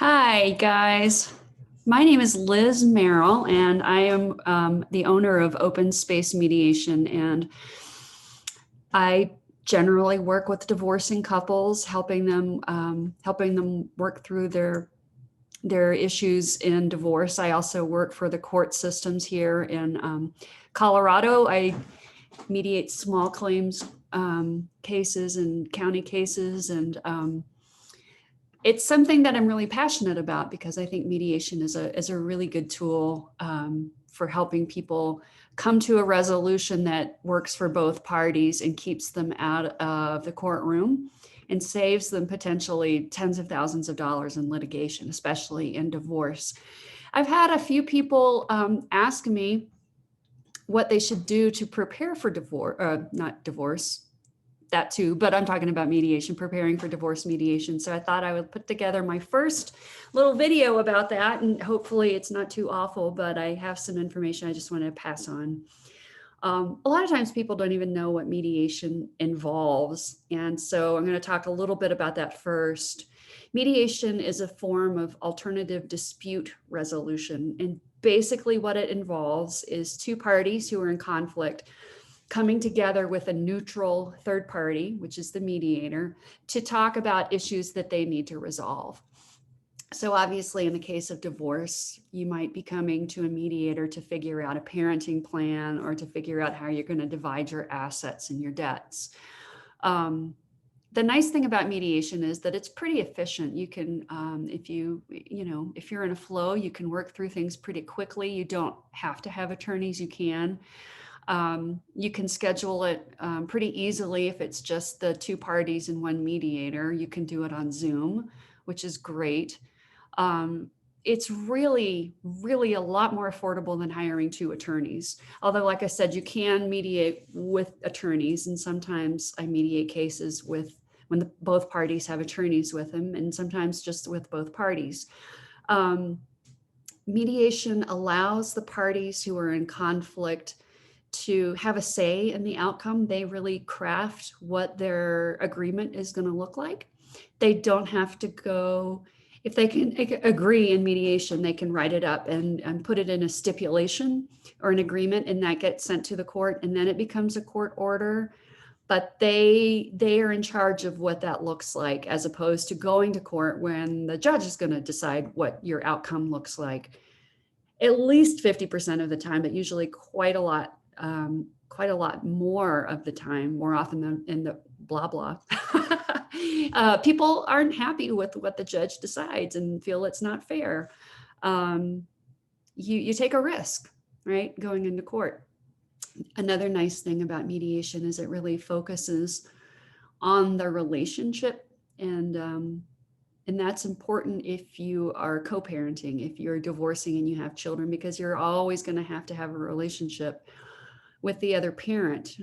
Hi, guys. My name is Liz Merrill, and I am the owner of Open Space Mediation. And I generally work with divorcing couples, helping them work through their issues in divorce. I also work for the court systems here in Colorado. I mediate small claims cases and county cases, and it's something that I'm really passionate about because I think mediation is a really good tool for helping people come to a resolution that works for both parties and keeps them out of the courtroom and saves them potentially tens of thousands of dollars in litigation, especially in divorce. I've had a few people ask me what they should do to prepare for divorce, not divorce, that too, but I'm talking about mediation, preparing for divorce mediation. So I thought I would put together my first little video about that, and hopefully it's not too awful, but I have some information I just want to pass on. A lot of times people don't even know what mediation involves. And so I'm going to talk a little bit about that first. Mediation is a form of alternative dispute resolution. And basically what it involves is two parties who are in conflict coming together with a neutral third party, which is the mediator, to talk about issues that they need to resolve. So obviously, in the case of divorce, you might be coming to a mediator to figure out a parenting plan or to figure out how you're going to divide your assets and your debts. The nice thing about mediation is that it's pretty efficient. You can, if you're in a flow, you can work through things pretty quickly. You don't have to have attorneys. You can schedule it pretty easily. If it's just the two parties and one mediator, you can do it on Zoom, which is great. It's really, really a lot more affordable than hiring two attorneys. Although, like I said, you can mediate with attorneys, and sometimes I mediate cases when both parties have attorneys with them, and sometimes just with both parties. Mediation allows the parties who are in conflict to have a say in the outcome. They really craft what their agreement is going to look like. They don't have to go, if they can agree in mediation, they can write it up and put it in a stipulation or an agreement, and that gets sent to the court, and then it becomes a court order. But they are in charge of what that looks like, as opposed to going to court when the judge is going to decide what your outcome looks like. At least 50% of the time, but usually quite a lot more of the time, more often than in the blah, blah. People aren't happy with what the judge decides and feel it's not fair. You take a risk, right, going into court. Another nice thing about mediation is it really focuses on the relationship, and that's important if you are co-parenting, if you're divorcing and you have children, because you're always going to have a relationship with the other parent.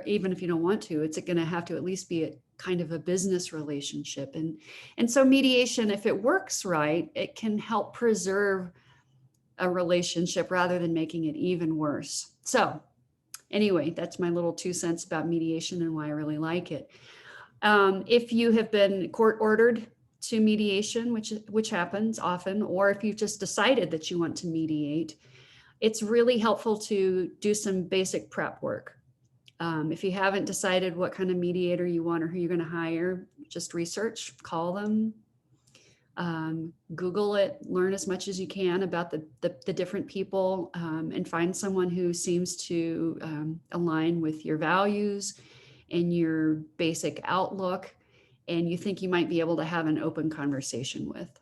Even if you don't want to, it's going to have to at least be a kind of a business relationship. And so mediation, if it works right, it can help preserve a relationship rather than making it even worse. So anyway, that's my little 2 cents about mediation and why I really like it. If you have been court ordered to mediation, which happens often, or if you've just decided that you want to mediate, it's really helpful to do some basic prep work. If you haven't decided what kind of mediator you want or who you're going to hire, just research, call them, Google it, learn as much as you can about the different people, and find someone who seems to align with your values and your basic outlook, and you think you might be able to have an open conversation with.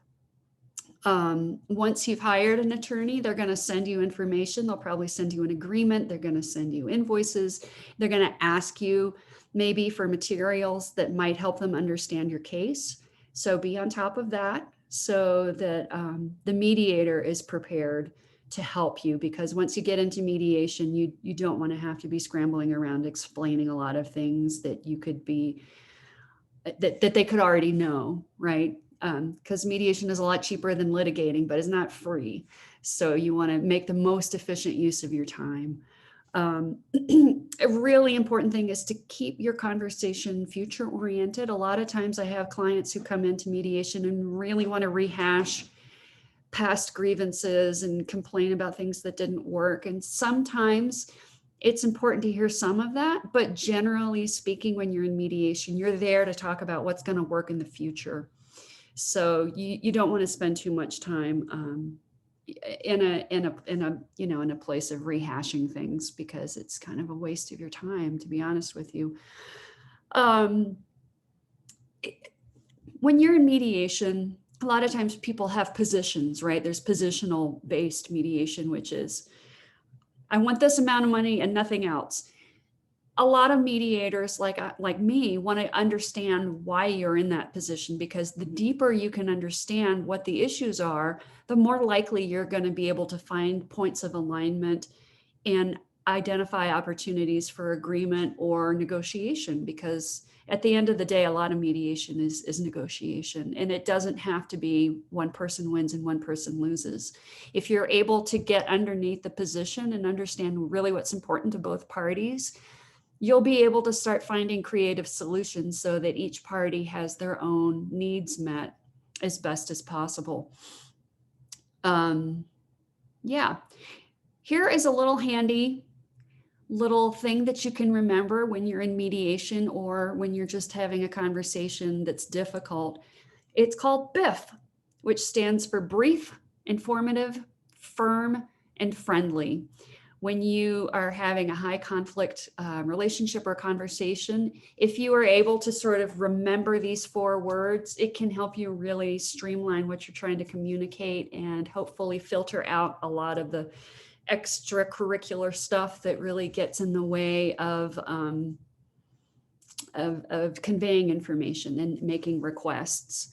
Once you've hired an attorney, they're going to send you information. They'll probably send you an agreement. They're going to send you invoices. They're going to ask you maybe for materials that might help them understand your case. So be on top of that so that the mediator is prepared to help you, because once you get into mediation, you don't want to have to be scrambling around explaining a lot of things that you could be, that they could already know, right? Because mediation is a lot cheaper than litigating, but it's not free. So you want to make the most efficient use of your time. A really important thing is to keep your conversation future oriented. A lot of times I have clients who come into mediation and really want to rehash past grievances and complain about things that didn't work. And sometimes it's important to hear some of that, but generally speaking, when you're in mediation, you're there to talk about what's going to work in the future. So you don't want to spend too much time in a place of rehashing things, because it's kind of a waste of your time, to be honest with you. When you're in mediation, a lot of times people have positions, right? There's positional based mediation, which is, I want this amount of money and nothing else. A lot of mediators like me want to understand why you're in that position, because the deeper you can understand what the issues are, the more likely you're going to be able to find points of alignment and identify opportunities for agreement or negotiation. Because at the end of the day, a lot of mediation is negotiation, and it doesn't have to be one person wins and one person loses. If you're able to get underneath the position and understand really what's important to both parties, you'll be able to start finding creative solutions so that each party has their own needs met as best as possible. Yeah. Here is a little handy little thing that you can remember when you're in mediation or when you're just having a conversation that's difficult. It's called BIF, which stands for brief, informative, firm, and friendly. When you are having a high conflict relationship or conversation, if you are able to sort of remember these 4 words, it can help you really streamline what you're trying to communicate and hopefully filter out a lot of the extracurricular stuff that really gets in the way of conveying information and making requests.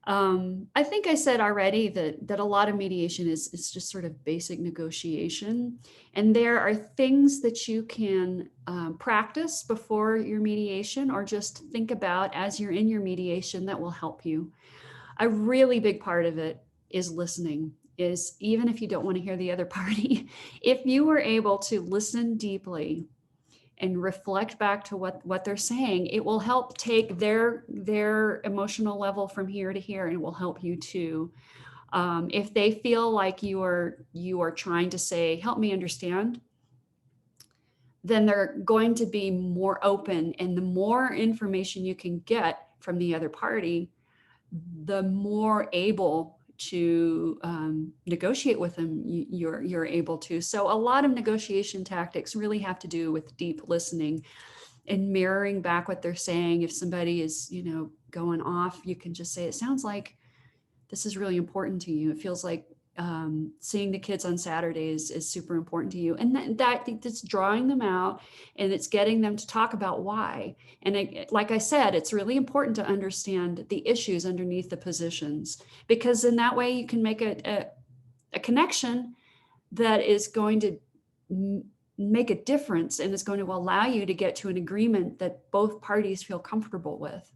I think I said already that a lot of mediation is just sort of basic negotiation. And there are things that you can practice before your mediation, or just think about as you're in your mediation, that will help you. A really big part of it is listening. Is even if you don't want to hear the other party, if you were able to listen deeply and reflect back to what they're saying, it will help take their emotional level from here to here, and it will help you too. If they feel like you are trying to say, help me understand, then they're going to be more open, and the more information you can get from the other party, the more able to negotiate with them you're able to. So a lot of negotiation tactics really have to do with deep listening and mirroring back what they're saying. If somebody is, going off, you can just say, it sounds like this is really important to you. It feels like seeing the kids on Saturdays is super important to you. And that's drawing them out, and it's getting them to talk about why. And like I said, it's really important to understand the issues underneath the positions, because in that way you can make a connection that is going to make a difference, and is going to allow you to get to an agreement that both parties feel comfortable with.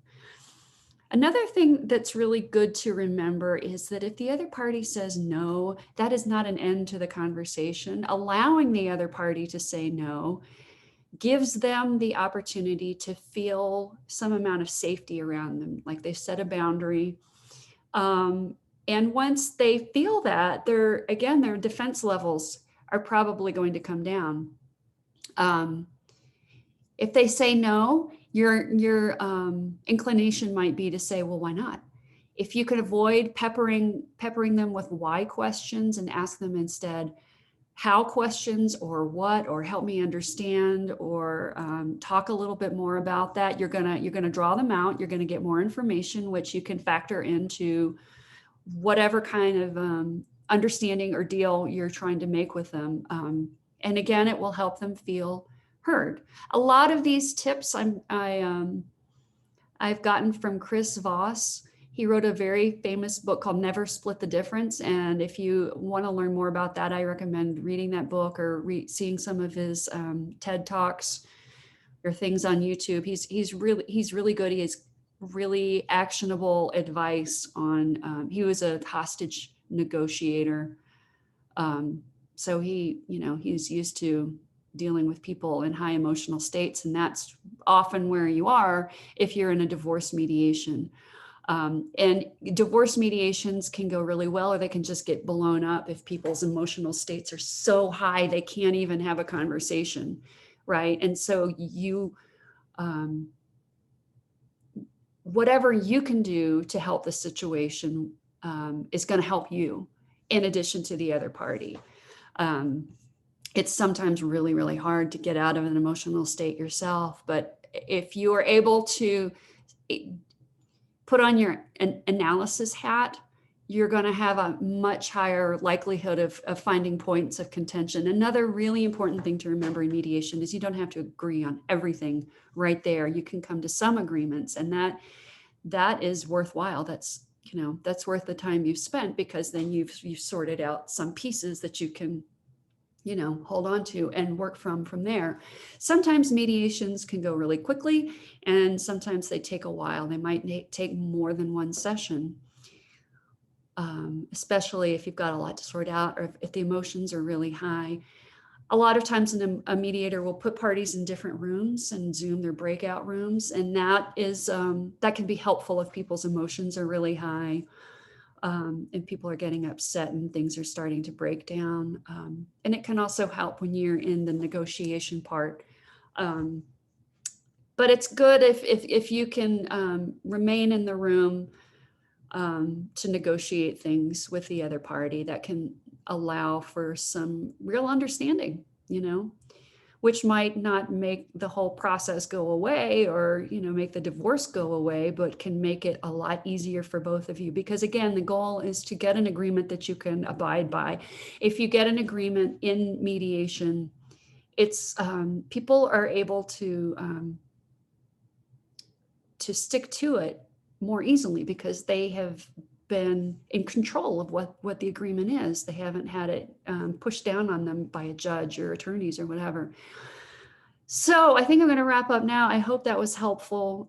Another thing that's really good to remember is that if the other party says no, that is not an end to the conversation. Allowing the other party to say no gives them the opportunity to feel some amount of safety around them, like they set a boundary. And once they feel that, their defense levels are probably going to come down. If they say no, your inclination might be to say, well, why not? If you could avoid peppering them with why questions and ask them instead how questions, or what, or help me understand, or talk a little bit more about that, you're gonna draw them out. You're gonna get more information, which you can factor into whatever kind of understanding or deal you're trying to make with them. And again, it will help them feel heard. A lot of these tips I've gotten from Chris Voss. He wrote a very famous book called Never Split the Difference. And if you want to learn more about that, I recommend reading that book or seeing some of his TED Talks or things on YouTube. He's really good. He has really actionable advice on, he was a hostage negotiator. So he's used to dealing with people in high emotional states. And that's often where you are if you're in a divorce mediation. And divorce mediations can go really well, or they can just get blown up if people's emotional states are so high they can't even have a conversation, right? And so whatever you can do to help the situation is going to help you in addition to the other party. It's sometimes really, really hard to get out of an emotional state yourself, but if you are able to put on your analysis hat, you're going to have a much higher likelihood of finding points of contention. Another really important thing to remember in mediation is you don't have to agree on everything right there. You can come to some agreements, and that is worthwhile. That's worth the time you've spent, because then you've sorted out some pieces that you can hold on to and work from there. Sometimes mediations can go really quickly, and sometimes they take a while. They might take more than one session, especially if you've got a lot to sort out, or if the emotions are really high. A lot of times a mediator will put parties in different rooms and Zoom their breakout rooms, and that can be helpful if people's emotions are really high. And people are getting upset and things are starting to break down. And it can also help when you're in the negotiation part. But it's good if you can remain in the room to negotiate things with the other party. That can allow for some real understanding, which might not make the whole process go away, or make the divorce go away, but can make it a lot easier for both of you. Because again, the goal is to get an agreement that you can abide by. If you get an agreement in mediation, it's people are able to stick to it more easily, because they have been in control of what the agreement is. They haven't had it pushed down on them by a judge or attorneys or whatever. So I think I'm going to wrap up now. I hope that was helpful.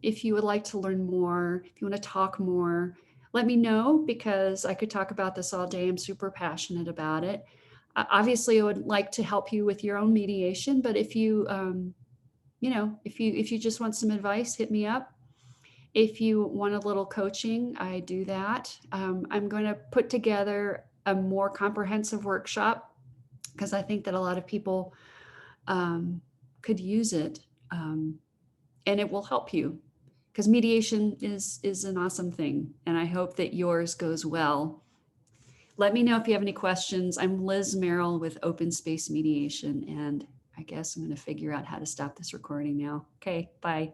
If you would like to learn more, if you want to talk more, let me know, because I could talk about this all day. I'm super passionate about it. Obviously, I would like to help you with your own mediation, but if you, if you just want some advice, hit me up. If you want a little coaching, I do that. I'm going to put together a more comprehensive workshop, because I think that a lot of people could use it, and it will help you, because mediation is an awesome thing, and I hope that yours goes well. Let me know if you have any questions. I'm Liz Merrill with Open Space Mediation, and I guess I'm going to figure out how to stop this recording now. Okay, bye.